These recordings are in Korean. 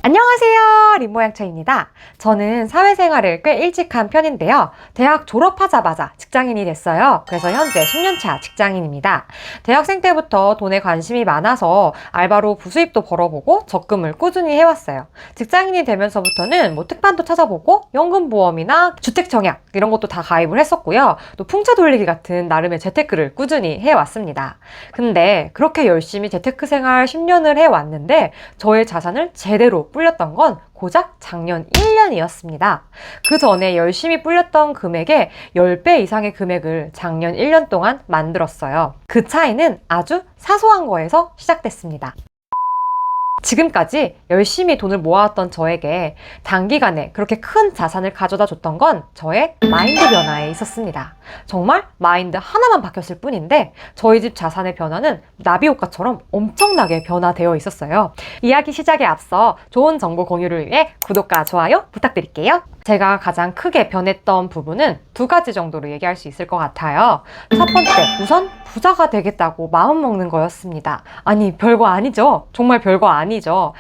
안녕하세요, 림모양처입니다. 저는 사회생활을 꽤 일찍 한 편인데요. 대학 졸업하자마자 직장인이 됐어요. 그래서 현재 10년차 직장인입니다. 대학생 때부터 돈에 관심이 많아서 알바로 부수입도 벌어보고 적금을 꾸준히 해왔어요. 직장인이 되면서부터는 특반도 찾아보고 연금보험이나 주택청약 이런 것도 다 가입을 했었고요. 또 풍차 돌리기 같은 나름의 재테크를 꾸준히 해왔습니다. 근데 그렇게 열심히 재테크 생활 10년을 해왔는데 저의 자산을 제대로 불렸던 건 고작 작년 1년이었습니다. 그 전에 열심히 불렸던 금액의 10배 이상의 금액을 작년 1년 동안 만들었어요. 그 차이는 아주 사소한 거에서 시작됐습니다. 지금까지 열심히 돈을 모아왔던 저에게 단기간에 그렇게 큰 자산을 가져다 줬던 건 저의 마인드 변화에 있었습니다. 정말 마인드 하나만 바뀌었을 뿐인데 저희 집 자산의 변화는 나비 효과처럼 엄청나게 변화되어 있었어요. 이야기 시작에 앞서 좋은 정보 공유를 위해 구독과 좋아요 부탁드릴게요. 제가 가장 크게 변했던 부분은 두 가지 정도로 얘기할 수 있을 것 같아요. 첫 번째, 우선 부자가 되겠다고 마음먹는 거였습니다. 아니, 별거 아니죠? 정말 별거 아니죠.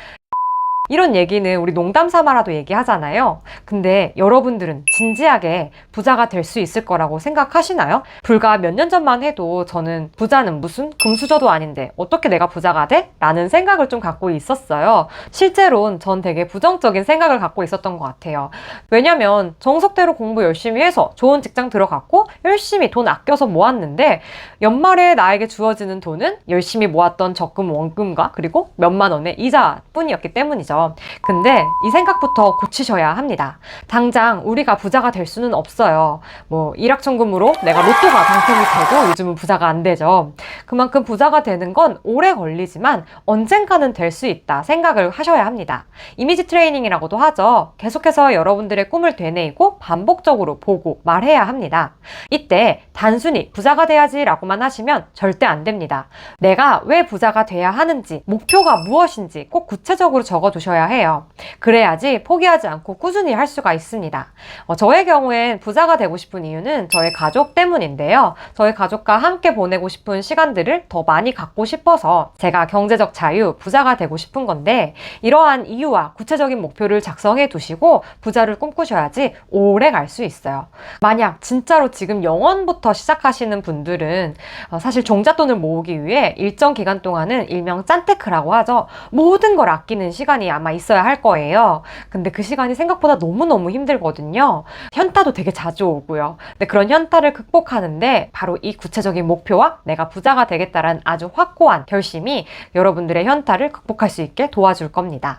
이런 얘기는 우리 농담 삼아라도 얘기하잖아요. 근데 여러분들은 진지하게 부자가 될 수 있을 거라고 생각하시나요? 불과 몇 년 전만 해도 저는 부자는 무슨 금수저도 아닌데 어떻게 내가 부자가 돼? 라는 생각을 좀 갖고 있었어요. 실제로는 전 되게 부정적인 생각을 갖고 있었던 것 같아요. 왜냐면 정석대로 공부 열심히 해서 좋은 직장 들어갔고 열심히 돈 아껴서 모았는데 연말에 나에게 주어지는 돈은 열심히 모았던 적금 원금과 그리고 몇만 원의 이자뿐이었기 때문이죠. 근데 이 생각부터 고치셔야 합니다. 당장 우리가 부자가 될 수는 없어요. 일확천금으로 내가 로또가 당첨이 되고 요즘은 부자가 안 되죠. 그만큼 부자가 되는 건 오래 걸리지만 언젠가는 될 수 있다 생각을 하셔야 합니다. 이미지 트레이닝이라고도 하죠. 계속해서 여러분들의 꿈을 되뇌이고 반복적으로 보고 말해야 합니다. 이때 단순히 부자가 돼야지 라고만 하시면 절대 안 됩니다. 내가 왜 부자가 돼야 하는지, 목표가 무엇인지 꼭 구체적으로 적어두셔야 해요. 그래야지 포기하지 않고 꾸준히 할 수가 있습니다. 저의 경우엔 부자가 되고 싶은 이유는 저의 가족 때문인데요. 저희 가족과 함께 보내고 싶은 시간들을 더 많이 갖고 싶어서 제가 경제적 자유, 부자가 되고 싶은 건데 이러한 이유와 구체적인 목표를 작성해 두시고 부자를 꿈꾸셔야지 오래 갈 수 있어요. 만약 진짜로 지금 영원부터 시작하시는 분들은 사실 종잣돈을 모으기 위해 일정 기간 동안은 일명 짠테크라고 하죠. 모든 걸 아끼는 시간이 아마 있어야 할 거예요. 근데 그 시간이 생각보다 너무너무 힘들거든요. 현타도 되게 자주 오고요. 근데 그런 현타를 극복하는데 바로 이 구체적인 목표와 내가 부자가 되겠다라는 아주 확고한 결심이 여러분들의 현타를 극복할 수 있게 도와줄 겁니다.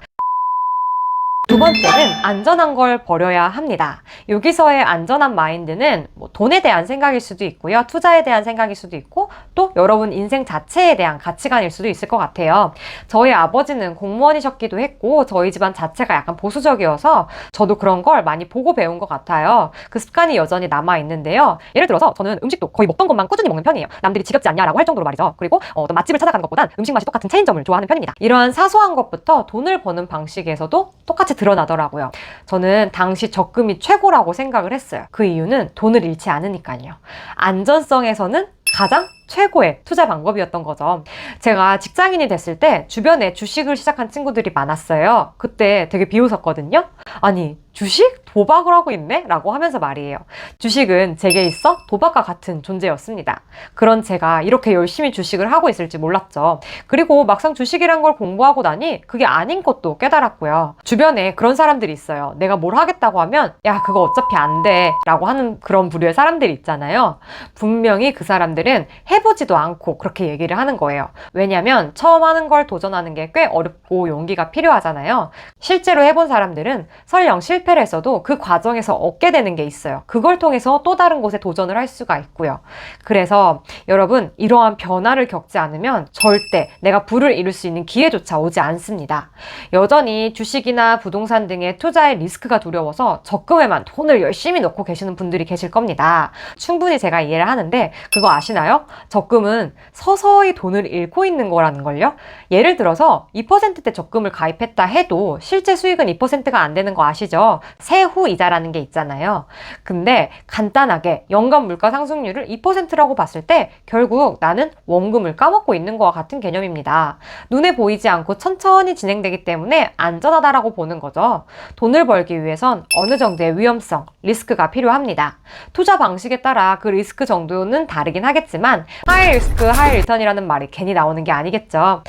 두 번째는 안전한 걸 버려야 합니다. 여기서의 안전한 마인드는 돈에 대한 생각일 수도 있고요. 투자에 대한 생각일 수도 있고 또 여러분 인생 자체에 대한 가치관일 수도 있을 것 같아요. 저희 아버지는 공무원이셨기도 했고 저희 집안 자체가 약간 보수적이어서 저도 그런 걸 많이 보고 배운 것 같아요. 그 습관이 여전히 남아있는데요. 예를 들어서 저는 음식도 거의 먹던 것만 꾸준히 먹는 편이에요. 남들이 지겹지 않냐라고 할 정도로 말이죠. 그리고 어떤 맛집을 찾아가는 것보단 음식 맛이 똑같은 체인점을 좋아하는 편입니다. 이러한 사소한 것부터 돈을 버는 방식에서도 똑같이 드러나더라고요. 저는 당시 적금이 최고라고 생각을 했어요. 그 이유는 돈을 잃지 않으니까요. 안전성에서는 가장 최고의 투자 방법이었던 거죠. 제가 직장인이 됐을 때 주변에 주식을 시작한 친구들이 많았어요. 그때 되게 비웃었거든요. 아니, 주식? 도박을 하고 있네? 라고 하면서 말이에요. 주식은 제게 있어 도박과 같은 존재였습니다. 그런 제가 이렇게 열심히 주식을 하고 있을지 몰랐죠. 그리고 막상 주식이란 걸 공부하고 나니 그게 아닌 것도 깨달았고요. 주변에 그런 사람들이 있어요. 내가 뭘 하겠다고 하면 야, 그거 어차피 안 돼 라고 하는 그런 부류의 사람들이 있잖아요. 분명히 그 사람들은 해보지도 않고 그렇게 얘기를 하는 거예요. 왜냐면 처음 하는 걸 도전하는 게 꽤 어렵고 용기가 필요하잖아요. 실제로 해본 사람들은 설령 실패를 했어도 그 과정에서 얻게 되는 게 있어요. 그걸 통해서 또 다른 곳에 도전을 할 수가 있고요. 그래서 여러분, 이러한 변화를 겪지 않으면 절대 내가 부를 이룰 수 있는 기회조차 오지 않습니다. 여전히 주식이나 부동산 등의 투자의 리스크가 두려워서 적금에만 돈을 열심히 넣고 계시는 분들이 계실 겁니다. 충분히 제가 이해를 하는데 그거 아시나요? 적금은 서서히 돈을 잃고 있는 거라는 걸요. 예를 들어서 2%대 적금을 가입했다 해도 실제 수익은 2%가 안 되는 거 아시죠? 세후 차후 이자라는 게 있잖아요. 근데 간단하게 연간 물가 상승률을 2%라고 봤을 때 결국 나는 원금을 까먹고 있는 거와 같은 개념입니다. 눈에 보이지 않고 천천히 진행되기 때문에 안전하다라고 보는 거죠. 돈을 벌기 위해선 어느 정도의 위험성, 리스크가 필요합니다. 투자 방식에 따라 그 리스크 정도는 다르긴 하겠지만 하이 리스크, 하이 리턴이라는 말이 괜히 나오는 게 아니겠죠.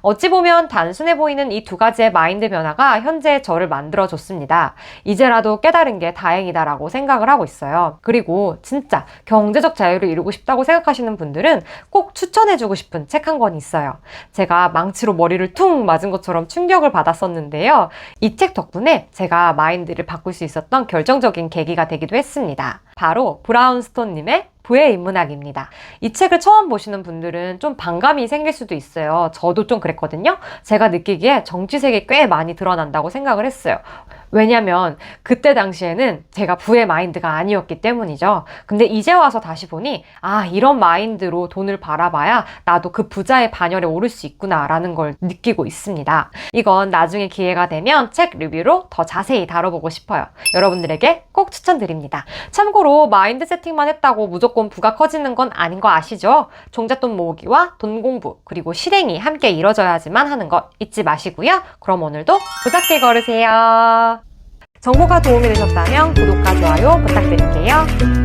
어찌 보면 단순해 보이는 이 두 가지의 마인드 변화가 현재의 저를 만들어줬습니다. 이제라도 깨달은 게 다행이다라고 생각을 하고 있어요. 그리고 진짜 경제적 자유를 이루고 싶다고 생각하시는 분들은 꼭 추천해주고 싶은 책 한 권 있어요. 제가 망치로 머리를 퉁 맞은 것처럼 충격을 받았었는데요. 이 책 덕분에 제가 마인드를 바꿀 수 있었던 결정적인 계기가 되기도 했습니다. 바로 브라운스톤님의 부의 인문학입니다. 이 책을 처음 보시는 분들은 좀 반감이 생길 수도 있어요. 저도 좀 그랬거든요. 제가 느끼기에 정치색이 꽤 많이 드러난다고 생각을 했어요. 왜냐면 그때 당시에는 제가 부의 마인드가 아니었기 때문이죠. 근데 이제 와서 다시 보니 이런 마인드로 돈을 바라봐야 나도 그 부자의 반열에 오를 수 있구나 라는 걸 느끼고 있습니다. 이건 나중에 기회가 되면 책 리뷰로 더 자세히 다뤄보고 싶어요. 여러분들에게 꼭 추천드립니다. 참고로 마인드 세팅만 했다고 무조건 부가 커지는 건 아닌 거 아시죠? 종잣돈 모으기와 돈 공부 그리고 실행이 함께 이뤄져야지만 하는 거 잊지 마시고요. 그럼 오늘도 부잣길 걸으세요. 정보가 도움이 되셨다면 구독과 좋아요 부탁드릴게요.